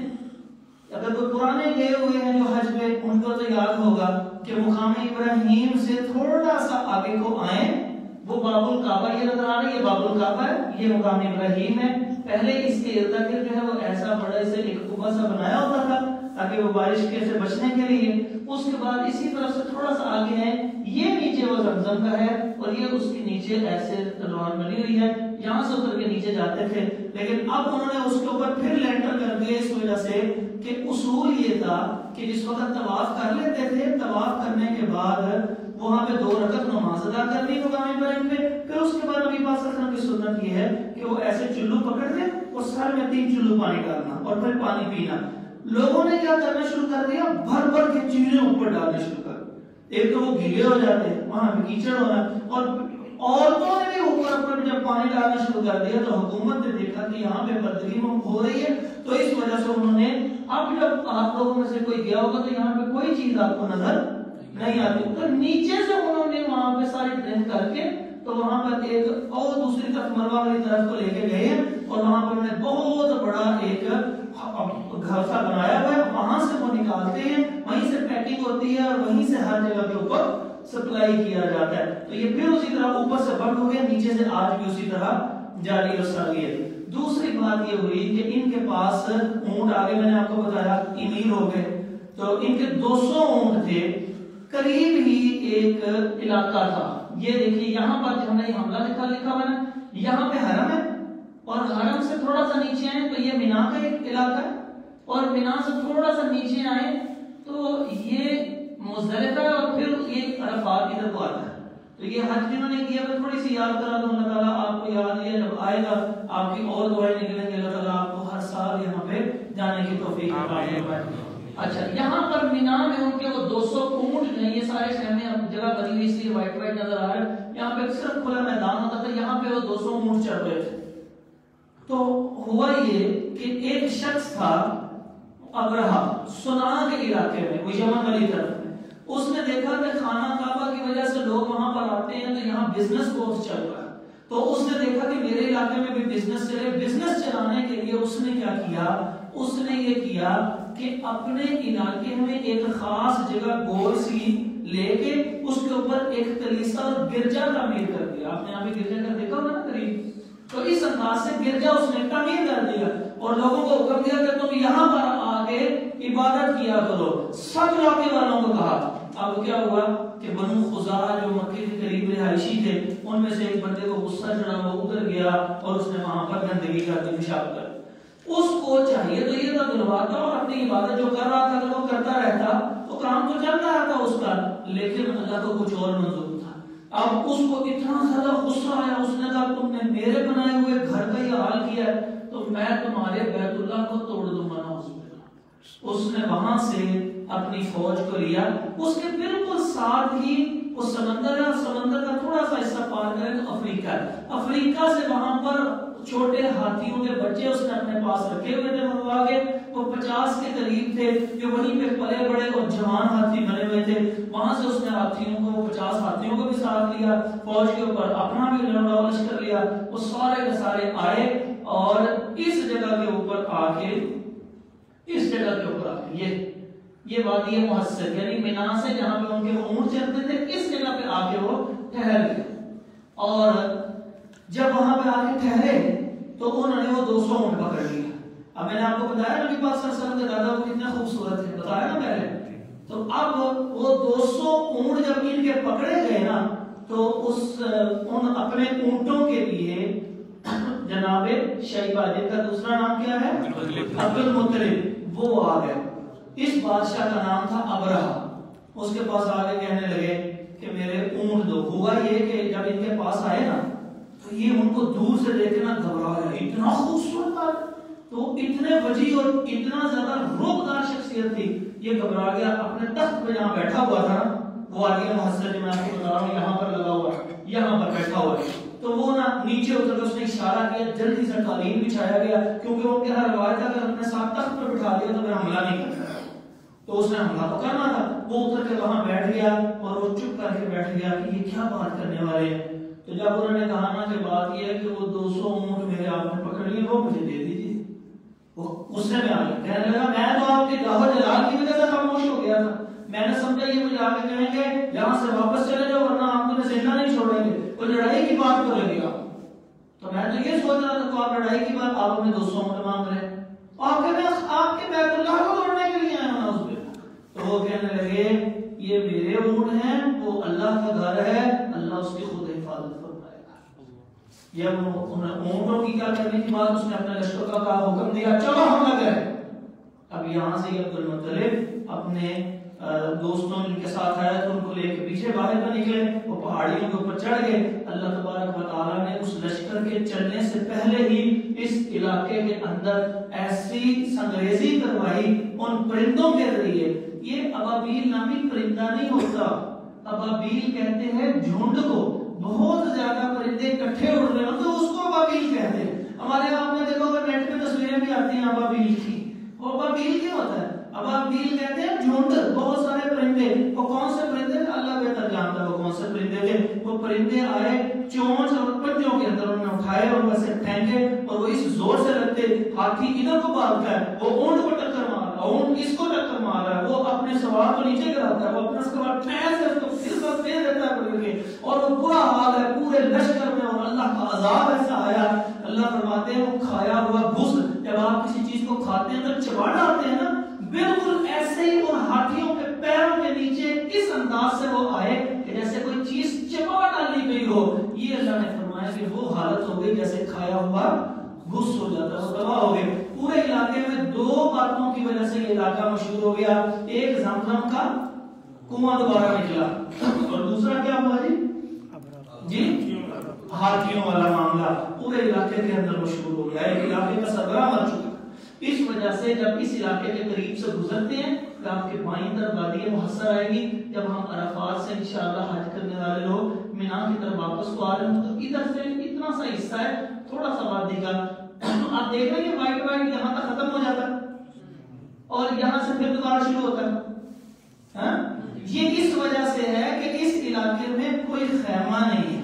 اگر کوئی پرانے گئے ہوئے ہیں جو حج پہ, ان کو تو یاد ہوگا کہ مقام ابراہیم سے تھوڑا سا آگے کو آئیں, وہ باب الکعبہ یہ نظر آ رہا ہے, یہ باب الکعبہ ہے, یہ مقام ابراہیم ہے. پہلے اس کے ارد گرد جو ہے وہ ایسا بڑا سے ایک قبہ سا بنایا ہوتا تھا تاکہ وہ بارش کے سے بچنے کے لیے. اس کے بعد اسی طرف سے تھوڑا سا آگے ہے, یہ نیچے وہ زمزم کا ہے, اور یہ اس کے نیچے ایسے روان بنی ہوئی ہے. یہاں سے اتر کے نیچے جاتے تھے, لیکن اب انہوں نے اس کے اوپر پھر لینٹر کر دیا اس وجہ سے کہ اصول یہ تھا کہ جس وقت طواف کر لیتے تھے, طواف کرنے کے بعد وہاں پہ 2 رکعت نماز ادا کرنی مقام ابراہیم پہ. پھر اس کے بعد نبی پاک صلی اللہ علیہ وسلم کی سنت یہ ہے کہ وہ ایسے چلو پکڑ دے اور سر میں 3 چلو پانی ڈالنا اور پھر پانی پینا. لوگوں نے کیا کرنا شروع کر دیا, بھر بھر کے چیزیں اوپر ڈالنے شروع کر. ایک تو وہ گیلے ہو جاتے ہیں, وہاں پہ کیچڑ ہونا, اور عورتوں نے بھی اوپر اپنے جب پانی ڈالنا شروع کر دیا تو حکومت نے دیکھا کہ یہاں پہ بدگی ہو رہی ہے. تو اس وجہ سے انہوں نے, اب جب آپ لوگوں میں سے کوئی گیا ہوگا تو یہاں پہ کوئی چیز آپ کو نظر نہیں آتی, تو نیچے سے انہوں نے وہاں پہ ساری ڈرین کر کے تو وہاں پر ایک اور دوسری طرف مروہ والی طرف کو لے کے گئے, اور وہاں پر انہوں نے بہت بڑا ایک گھر سا بنایا ہوا ہے. وہاں سے وہ نکالتے ہیں, وہیں سے پیکنگ ہوتی ہے, اور وہیں سے ہر جگہ کے اوپر سپلائی کیا جاتا ہے. تو یہ پھر اسی طرح اوپر سے بند ہو گیا, نیچے سے آج بھی اسی طرح جاری و ساری ہے. دوسری بات یہ ہوئی کہ ان کے پاس اونٹ آگے میں نے آپ کو بتایا امیر ہو گئے, تو ان کے 200 اونٹ تھے. قریب ہی ایک علاقہ تھا, یہ دیکھیے یہاں پر ہم نے حملہ لکھا ہوا ہے, یہاں پہ حرم ہے, اور حرم سے تھوڑا سا نیچے آئے تو یہ مینا کا ایک علاقہ ہے, اور مینا سے تھوڑا سا نیچے آئے تو یہ مزدلفہ ہے, اور پھر یہ عرفات ادھر کو آتا ہے. تو یہ حج جنہوں نے کیا وہ تھوڑی سی یاد کرا تو اللہ تعالیٰ آپ کو یاد لیا, جب آئے گا آپ کی اور دعائیں نکلیں گے, اللہ تعالیٰ آپ کو ہر سال یہاں پہ جانے کی توفیق عطا فرمائے. اچھا, یہاں پر مینا میں ان کے وہ 200 اونٹ ہیں, یہ سارے خیمے جگہ بنی ہوئی اس لیے وائٹ وائٹ نظر آ رہا ہے. یہاں پہ صرف کھلا میدان ہوتا تھا, یہاں پہ وہ 200 اونٹ چڑھ رہے تھے. تو ہوا یہ کہ ایک شخص تھا ابرہا, صنعاء کے علاقے میں, وہ یمن والی طرف میں, اس نے دیکھا کہ خانہ کعبہ کی وجہ سے لوگ وہاں پر آتے ہیں تو یہاں بزنس بہت چل رہا ہے. تو اس نے دیکھا کہ میرے علاقے میں بھی بزنس چلے. بزنس چلانے کے لیے اس نے کیا کیا, اس نے یہ کیا کہ اپنے علاقے میں ایک خاص جگہ گول سی لے کے اس کے اوپر ایک کلیسا اور گرجا تعمیر کر دیا. آپ نے یہاں پہ گرجا کا دیکھا ہوگا نا قریب, تو اس انداز سے گرجا اس نے تعمیر کر دیا اور لوگوں کو حکم دیا کہ تم یہاں پر آ کے عبادت کیا کرو. سب علاقے والوں کو کہا. اب کیا ہوا کہ بنو خزاعہ جو مکے کے قریب رہائشی تھے, ان میں سے ایک بندے کو غصہ چڑھا, وہ ادھر گیا اور اس نے وہاں پر گندگی کر دی, پیشاب کر. اس کو چاہیے تو یہ تھا دلواتا اور اپنی عبادت جو کر رہا تھا اگر وہ کرتا رہتا تو کام تو چل رہا تھا اس کا, لیکن اللہ کو کچھ اور منظور تھا. اب اس کو اتنا زیادہ غصہ آیا، اس نے کہا تم نے میرے بنائے ہوئے گھر کا یہ حال کیا ہے تو میں تمہارے بیت اللہ کو توڑ دوں گا نا۔ اس نے وہاں سے اپنی فوج کو لیا، اس کے بالکل ساتھ ہی وہ سمندر ہے، اور سمندر کا تھوڑا سا حصہ پار کرے تو افریقہ ہے، افریقہ سے وہاں پر چھوٹے ہاتھیوں کے بچے اس نے اپنے پاس رکھے ہوئے تھے منگوا کے، وہ 50 کے قریب تھے جو وہیں پہ پلے بڑے اور جوان ہاتھی بنے ہوئے تھے۔ وہاں سے اس نے ہاتھیوں کو 50 ہاتھیوں کو بھی ساتھ لیا، فوج کے اوپر اپنا بھی لنڈاولش کر لیا، وہ سارے کے سارے آئے اور اس جگہ کے اوپر آ کے یہ وادی محصر یعنی مینا سے جہاں پہ ان کے اونٹ چلتے تھے، اس جگہ پہ آ کے وہ ٹھہر گئے۔ اور جب وہاں پہ آ کے ٹھہرے تو انہوں نے وہ 200 اونٹ پکڑ لیا۔ اب میں نے آپ کو بتایا نبی پاک صلی اللہ علیہ وسلم کے دادا وہ کتنے خوبصورت تھے، بتایا نا پہلے۔ تو اب وہ 200 اونٹ جب ان کے پکڑے گئے نا تو ان اپنے اونٹوں کے لیے جناب شیبہ، جن کا دوسرا نام کیا ہے عبد المطلب، وہ آ گئے۔ اس بادشاہ کا نام تھا ابرہہ، اس کے پاس آگے کہنے لگے کہ میرے اونٹ دو۔ ہوا یہ کہ جب ان کے پاس آئے نا تو یہ ان کو دور سے دیکھے نا گھبرا گیا، اتنا خوبصورت بات، تو اتنے وجیح اور اتنا زیادہ روبدار شخصیت تھی، یہ گھبرا گیا۔ اپنے تخت پہ جہاں بیٹھا ہوا تھا نا، وہ وادی محصر میں آپ کو بتا رہا ہوں یہاں پر لگا ہوا ہے، یہاں پر بیٹھا ہوا ہے، تو وہ نا نیچے اتر کے اس نے اشارہ کیا، جلدی سے قالین بچھایا گیا، کیونکہ ان کے ہر روایت ہے اگر اپنے ساتھ تخت پر بٹھا دیا تو پھر حملہ نہیں کرتا، تو اس نے حملہ تو کرنا تھا۔ وہ اتر کے وہاں بیٹھ گیا اور وہ چپ کر کے بیٹھ گیا کہ یہ کیا بات کرنے والے ہیں۔ تو جب انہوں نے کہا نا کہ بات یہ ہے کہ وہ 200 اونٹ میرے آپ نے پکڑ لیے، وہ مجھے دے دیجیے، وہ غصے میں آ گیا، کہنے لگا میں تو آپ کے گاہ جلال کی وجہ سے خاموش ہو گیا تھا، میں نے سمجھا یہ مجھے آگے کہیں گے یہاں سے واپس چلے جاؤ ورنہ آپ تمہیں زندہ نہیں چھوڑیں گے، کوئی لڑائی کی بات کر لگے گا، تو میں تو یہ سوچ رہا تھا تو آپ لڑائی کی بات، آپ ہمیں 200 اونٹ مانگ رہے ہیں، آپ کے بیت اللہ کو توڑنے کے لیے آئے ہونا اس پہ۔ تو وہ کہنے لگے یہ میرے اونٹ ہیں، وہ اللہ کا گھر ہے، اللہ اس کی خود حفاظت فرمائے گا۔ جب اونٹوں کی کیا کرنے کی بات، اس نے اپنے لشکر کا حکم دیا چلو حملہ کریں۔ اب یہاں سے عبد المطلب اپنے دوستوں ان کے ساتھ آیا تو ان کو لے کے پیچھے باہر میں نکلے، وہ پہاڑیوں کے اوپر چڑھ گئے۔ اللہ تبارک و تعالیٰ نے اس لشکر کے چلنے سے پہلے ہی اس علاقے کے اندر ایسی سنگریزی کروائی ان پرندوں کے ذریعے۔ یہ ابابیل نامی پرندہ نہیں ہوتا، ابابیل کہتے ہیں جھنڈ کو، بہت زیادہ پرندے اکٹھے اڑ رہے ہیں تو اس کو ابابیل کہتے ہیں۔ ہمارے آپ نے دیکھو اگر نیٹ پہ تصویریں بھی آتی ہیں ابابیل کی، وہ ابابیل کیا ہوتا ہے؟ ابابیل کہتے ہیں جھنڈ، بہت سارے پرندے۔ وہ کون سے پرندے؟ اللہ بہتر جانتا ہے وہ کون سے پرندے تھے۔ وہ پرندے آئے چونچ اور پنجوں کے اندر انہوں نے اٹھائے اور ویسے پھینکے، اور وہ اس زور سے لگتے ہاتھی ادھر کو بھاگتا ہے، وہ اونٹ کو ٹکر مار رہا ہے، اونٹ اس کو ٹکر مار رہا ہے، وہ اپنے سوار کو نیچے گراتا ہے، وہ اپنا سوار پیر سے اس کو پھر دے دیتا ہے پکڑ کے، اور وہ برا حال ہے پورے لشکر میں۔ اور اللہ کا عذاب ایسا آیا، اللہ فرماتے ہیں وہ کھایا ہوا بھس، جب آپ کسی چیز کو کھاتے ہیں تو چبا ڈالتے ہیں نا، بالکل ایسے ہی ان ہاتھیوں کے پیروں کے نیچے اس انداز سے وہ آئے کہ جیسے کوئی چیز چبا ڈالی گئی ہو۔ یہ اللہ نے فرمایا کہ وہ حالت ہو گئی جیسے کھایا ہوا گھس ہو جاتا ہے، وہ تباہ ہو گئے۔ پورے علاقے میں 2 باتوں کی وجہ سے یہ علاقہ مشہور ہو گیا، ایک زمزم کا کنواں دوبارہ نکلا، اور دوسرا کیا ہوا جی ہاتھیوں والا معاملہ پورے علاقے کے اندر مشہور ہو گیا، ایک علاقے کا سربراہ مر چکا۔ اس وجہ سے جب اس علاقے کے قریب سے گزرتے ہیں تو آپ کے بائیں طرف وادی محصر آئے گی۔ جب ہم عرفات سے انشاءاللہ حج کرنے والے لوگ مینا کی طرف واپس کو آ رہے ہیں تو ادھر سے اتنا سا حصہ ہے تھوڑا سا وادی کا، آپ دیکھ رہے ہیں وائٹ وائٹ یہاں تک ختم ہو جاتا ہے اور یہاں سے پھر دوبارہ شروع ہوتا ہے۔ یہ اس وجہ سے ہے کہ اس علاقے میں کوئی خیمہ نہیں ہے،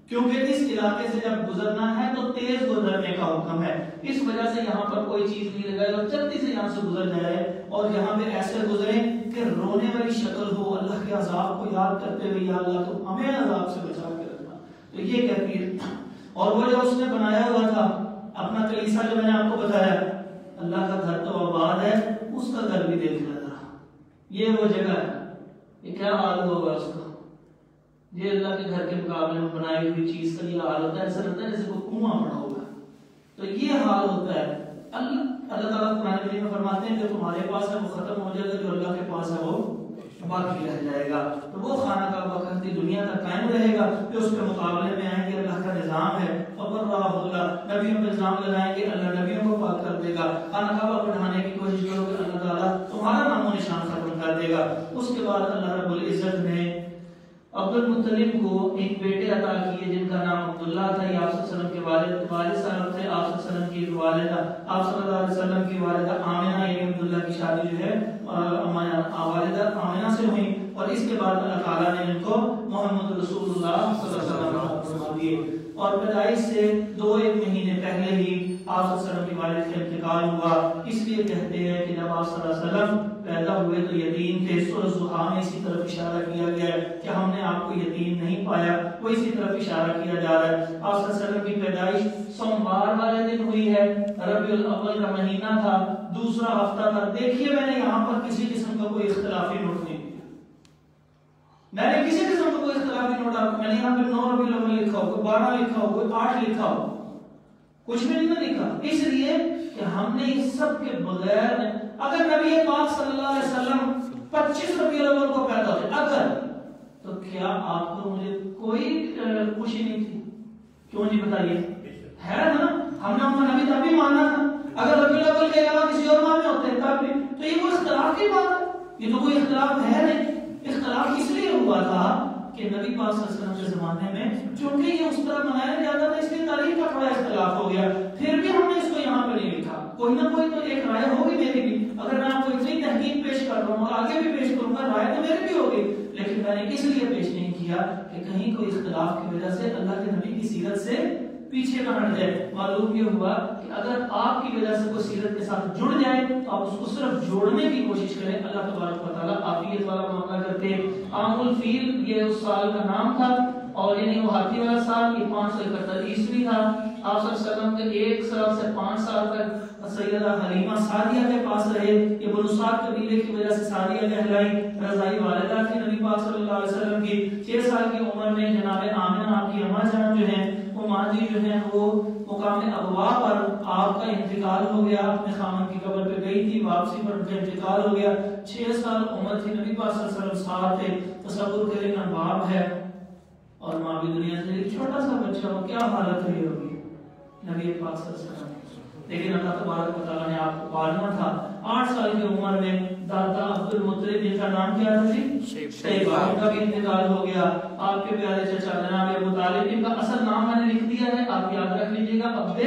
کیونکہ اس علاقے سے جب گزرنا ہے تو تیز گزرنے کا حکم ہے، اس وجہ سے یہاں پر کوئی چیز نہیں لگائی اور جلدی سے یہاں سے گزر جائے، اور یہاں پہ ایسے گزرے کہ رونے والی شکل ہو، اللہ کے عذاب کو یاد کرتے ہوئے یا اللہ تو ہمیں عذاب سے بچا کے رکھنا۔ تو یہ کیفیت، اور وہ جو اس نے بنایا ہوا تھا اپنا کلیسا جو میں نے آپ کو بتایا، اللہ کا گھر تو آباد ہے، اس کا گھر بھی دیکھ لیتا، یہ وہ جگہ ہے، یہ کیا حال ہوگا اس کا؟ یہ اللہ کے گھر کے مقابلے میں بنائی ہوئی چیز کا یہ حال ہوتا ہے، ایسا لگتا ہے جیسے کوئی کنواں بنا ہوگا، تو یہ حال ہوتا ہے۔ اللہ تعالیٰ قرآن کریم میں فرماتے ہیں جو تمہارے پاس ہے وہ ختم ہو جائے گا، جو اللہ کے پاس ہے وہ باقی رہ جائے گا. تو وہ خانہ کعبہ کرتی دنیا تک قائم رہے گا. پھر اس کے مقابلے میں آئیں گے اللہ کا نظام ہے فبرہ اللہ, نبیوں پہ الزام لگائیں گے اللہ نبیوں کو پاک کر دے گا. خانہ کعبہ کو ڈھانے کی کوشش کرو گے اللہ تعالیٰ تمہارا نام و نشان ختم کر دے گا. اس کے بعد اللہ رب العزت نے عبد المطلب کو ایک بیٹے عطا کیے جن کا نام عبداللہ تھا. یہ آپ صلی اللہ علیہ وسلم کے والد صاحب تھے. آپ صلی اللہ علیہ وسلم کی والدہ, آپ صلی اللہ علیہ وسلم کی والدہ آمنہ یعنی عبداللہ کی شادی جو ہے والدہ آمنہ سے ہوئی. اور اس کے بعد اللہ تعالیٰ نے ان کو محمد رسول اللہ صلی اللہ علیہ وسلم فرما دیے. اور پیدائش سے 2-1 مہینے پہلے ہی آپ صلی اللہ علیہ وسلم کی والد کا انتقال ہوا. اس لیے کہتے ہیں کہ جب آپ صلی اللہ علیہ وسلم پیدا ہوئے تو یتیم تھے. سورۃ الضحیٰ میں اسی طرف اشارہ کیا گیا ہے کہ ہم نے آپ کو یتیم نہیں پایا, وہ اسی طرف اشارہ کیا جا رہا ہے. آپ صلی اللہ علیہ وسلم کی پیدائش سوموار والے دن ہوئی ہے. ربیع الاول کا مہینہ تھا, دوسرا ہفتہ تھا. دیکھیے میں نے یہاں پر کسی قسم کا کوئی اختلافی نوٹ نہیں, میں نے کسی قسم کا کوئی اختلافی نوٹ آپ, میں نے یہاں پہ 9 ربیع الاول لکھا ہو, کوئی 12 لکھا ہو, کوئی 8 لکھا ہو, کچھ بھی نہیں لکھا. اس لیے کہ ہم نے اس سب کے بغیر, اگر نبی پاک صلی اللہ علیہ وسلم 25 ربیع الاول کو پیدا ہوتے اگر, تو کیا آپ کو مجھے کوئی خوشی نہیں تھی؟ کیوں نہیں بتائیے, ہے نا؟ ہم نے نبی تب بھی ماننا تھا. اگر ربیع الاول کے علاوہ کسی اور ماہ میں ہوتے تب بھی, تو یہ کوئی اختلاف کی بات ہے؟ یہ تو کوئی اختلاف ہے نہیں. اختلاف اس لیے ہوا تھا کہ نبی پاک صلی اللہ علیہ وسلم کے زمانے میں چونکہ یہ اس طرح منایا جاتا تھا, اس لیے تاریخ کا تھوڑا اختلاف ہو گیا. پھر بھی ہم نے اس کو یہاں پہ نہیں لکھا. کوئی نہ کوئی تو ایک رائے ہوگی میری بھی, اگر میں آپ کو اتنی تحقیق پیش کر رہا ہوں اور آگے بھی پیش کروں گا, رائے تو میری بھی ہوگی. لیکن میں نے اس لیے پیش نہیں کیا کہ کہیں کوئی اختلاف کی وجہ سے اللہ کے نبی کی سیرت سے پیچھے نہ ہٹ جائے. معلوم یہ ہوا کہ اگر آپ کی وجہ سے کوئی سیرت کے ساتھ جڑ جائے تو آپ اس کو صرف جوڑنے کی کوشش کریں. اللہ تبارک و تعالیٰ عافیت والا معاملہ کرتے. عام الفیل یہ اس سال کا نام تھا, اور یعنی وہ ہاتھی والا سال, یہ 571 عیسوی تھا. آپ صلی اللہ علیہ وسلم کے 1 سال سے 5 سال تک سیدہ حلیمہ سعدیہ کے پاس رہے. یہ بنو سعد قبیلے کی وجہ سے سعدیہ کہلائی. رضائی والدہ تھی نبی پاک صلی اللہ علیہ وسلم کی. 6 سال کی عمر میں جناب آمنہ آپ کی اماں جان جو ہیں, وہ ماں جی جو ہیں وہ مقام ابوا پر آپ کا انتقال ہو گیا. اپنے خامن کی قبر پہ گئی تھی, واپسی پر ان کا انتقال ہو گیا. 6 سال عمر تھی. نبی پاک صلی اللہ علیہ وسلم ساتھ تھے. تصور کریں نا, باپ ہے اور ماں بھی دنیا سے, ایک چھوٹا سا بچہ ہو, کیا حالت رہی ہوگی نبی پاک صلی اللہ علیہ وسلم. لیکن اللہ تبارک و تعالیٰ نے آپ کو پالنا تھا. 8 سال کی عمر میں دادا عبد المطلب جن کا نام کیا تھا جی, شیبہ, ان کا بھی انتقال ہو گیا. آپ کے پیارے چچا جناب ابو طالب, ان کا اصل نام میں نے لکھ دیا ہے, آپ یاد رکھ لیجیے گا, عبد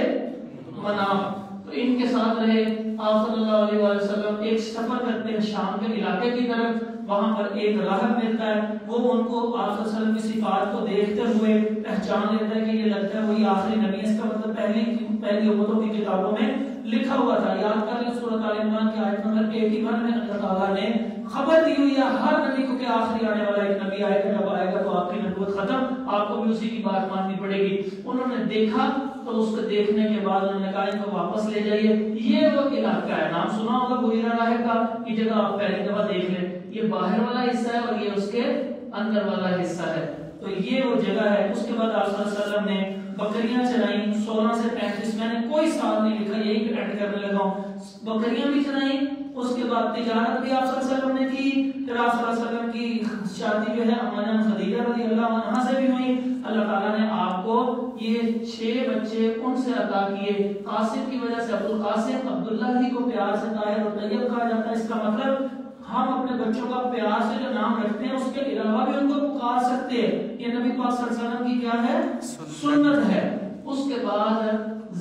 مناف. تو ان کے ساتھ رہے آپ صلی اللہ علیہ وسلم. ایک سفر کرتے ہیں شام کے علاقے کی طرف, وہاں پر ایک راہب ملتا ہے. وہ ان کو آپ صلی اللہ علیہ وسلم کی صفات کو دیکھتے ہوئے پہچان لیتا ہے کہ یہ لگتا ہے وہی آخری نبی. اس کا مطلب پہلی امتوں کی کتابوں میں لکھا ہوا تھا. یاد کر لیں سورۃ آل عمران کی آیت نمبر 81 میں اللہ تعالیٰ نے خبر دی ہوئی ہے ہر نبی کو کہ آخری آنے والا ایک نبی آئے گا, جب آئے گا تو آپ کی نبوت ختم, آپ کو بھی اسی کی بات ماننی پڑے گی. انہوں نے دیکھا تو اس کو دیکھنے کے بعد انہوں نے کہا ان کو واپس لے جائیے. یہ وہ علاقہ ہے, نام سنا ہوگا بحیرہ راہب کا, یہ جگہ آپ پہلی دفعہ دیکھ لیں. یہ باہر والا حصہ ہے اور یہ اس کے اندر والا حصہ ہے. تو یہ وہ جگہ ہے. اس کے بعد آپ صلی اللہ علیہ وسلم نے بکریاں چرائیں 16 سے 35, میں نے کوئی سال نہیں لکھا, یہی ایڈ کرنے لگا ہوں. بکریاں بھی چرائیں, اس کے بعد تجارت بھی آپ صلی اللہ علیہ وسلم نے کی. پھر آپ صلی اللہ علیہ وسلم کی شادی جو ہے اماں جان خدیجہ رضی اللہ عنہا سے بھی ہوئی. اللہ تعالیٰ نے آپ کو یہ 6 بچے ان سے عطا کیے. قاسم کی وجہ سے ابوالقاسم, عبداللہ ہی کو پیار سے طاہر اور طیب کہا جاتا ہے. اس کا مطلب ہم اپنے بچوں کا پیار سے جو نام رکھتے ہیں اس کے علاوہ بھی ان کو پکار سکتے ہیں. یہ نبی پاک صلی اللہ علیہ وسلم کی کیا ہے, سنت ہے. اس کے بعد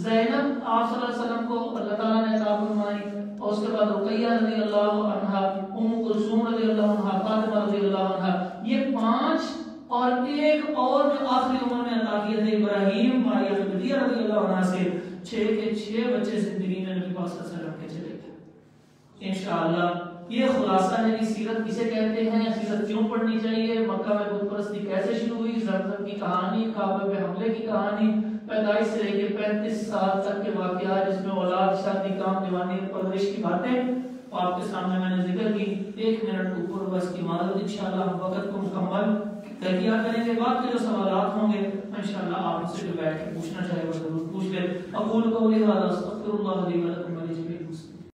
زینب آپ صلی اللہ علیہ وسلم کو اللہ تعالیٰ نے عطا فرمائی, اور اس کے بعد رقیہ رضی اللہ عنہا, ام کلثوم رضی اللہ عنہا, فاطمہ رضی اللہ عنہا. یہ 5 اور ایک اور جو آخری عمر میں عطا کیے تھے ابراہیم ماریہ قبطیہ رضی اللہ عنہا سے. 6 کے 6 بچے زندگی میں نبی پاک صلی اللہ علیہ وسلم کے چلے گئے. انشاءاللہ یہ خلاصہ ہے کہ سیرت کسے کہتے ہیں, سیرت کیوں پڑھنی چاہیے, مکہ میں بت پرستی کیسے شروع ہوئی, زمزم کی کہانی, کعبہ پہ حملے کی کہانی, پیدائش سے لے کے 35 سال تک کے واقعات جس میں اولاد, شادی, کام, دیوانی, پرورش کی باتیں آپ کے سامنے میں نے ذکر کی. 1 منٹ اوپر بس کی معذرت, انشاءاللہ ہم وقت کو مکمل تحقیق کرنے کے بعد کے جو سوالات ہوں گے انشاءاللہ آپ ان سے جو بیٹھ کے پوچھنا چاہے وہ ضرور پوچھ لیں. اقول قولی ھذا استغفر اللہ لی و لکم ولجمیع المسلمین.